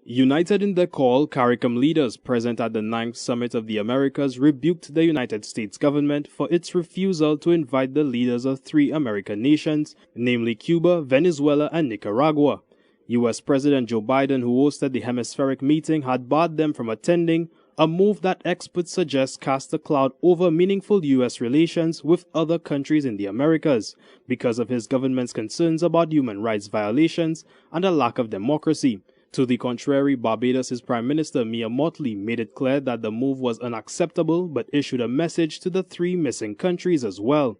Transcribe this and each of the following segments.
United in their call, CARICOM leaders present at the 9th Summit of the Americas rebuked the United States government for its refusal to invite the leaders of 3 American nations, namely Cuba, Venezuela and Nicaragua. U.S. President Joe Biden, who hosted the hemispheric meeting, had barred them from attending, a move that experts suggest cast a cloud over meaningful U.S. relations with other countries in the Americas because of his government's concerns about human rights violations and a lack of democracy. To the contrary, Barbados' Prime Minister Mia Mottley made it clear that the move was unacceptable but issued a message to the 3 missing countries as well.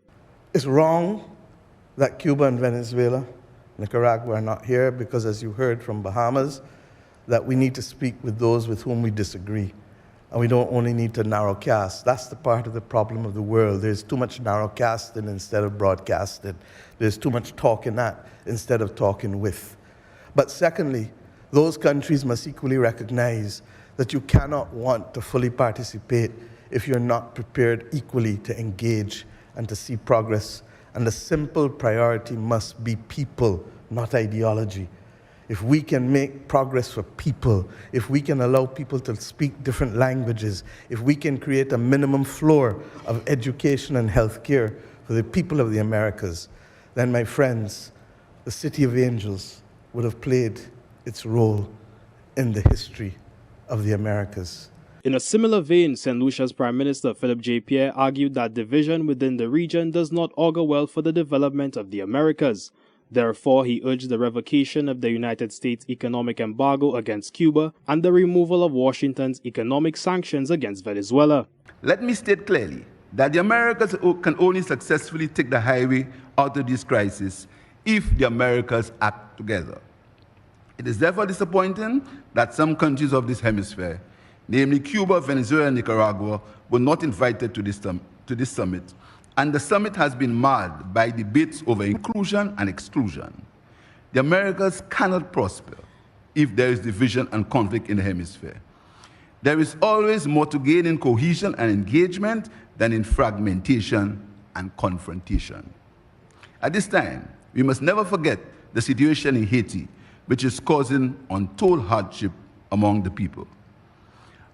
It's wrong that Cuba and Venezuela, Nicaragua are not here because, as you heard from Bahamas, that we need to speak with those with whom we disagree. And we don't only need to narrowcast. That's the part of the problem of the world. There's too much narrowcasting instead of broadcasting. There's too much talking at instead of talking with. But secondly, those countries must equally recognize that you cannot want to fully participate if you're not prepared equally to engage and to see progress. And the simple priority must be people, not ideology. If we can make progress for people, if we can allow people to speak different languages, if we can create a minimum floor of education and healthcare for the people of the Americas, then, my friends, the City of Angels would have played its role in the history of the Americas. In a similar vein, St. Lucia's Prime Minister Philip J. Pierre argued that division within the region does not augur well for the development of the Americas. Therefore, he urged the revocation of the United States economic embargo against Cuba and the removal of Washington's economic sanctions against Venezuela. Let me state clearly that the Americas can only successfully take the highway out of this crisis if the Americas act together. It is therefore disappointing that some countries of this hemisphere, namely Cuba, Venezuela, and Nicaragua, were not invited to this summit, and the summit has been marred by debates over inclusion and exclusion. The Americas cannot prosper if there is division and conflict in the hemisphere. There is always more to gain in cohesion and engagement than in fragmentation and confrontation. At this time, we must never forget the situation in Haiti, which is causing untold hardship among the people.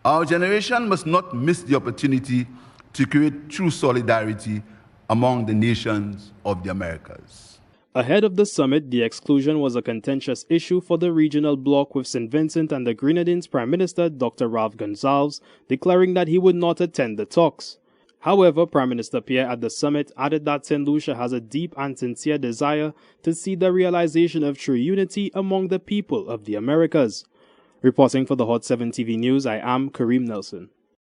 Our generation must not miss the opportunity to create true solidarity among the nations of the Americas. Ahead of the summit, the exclusion was a contentious issue for the regional bloc, with St. Vincent and the Grenadines Prime Minister Dr. Ralph Gonsalves declaring that he would not attend the talks. However, Prime Minister Pierre at the summit added that St. Lucia has a deep and sincere desire to see the realization of true unity among the people of the Americas. Reporting for the Hot 7 TV News, I am Kareem Nelson.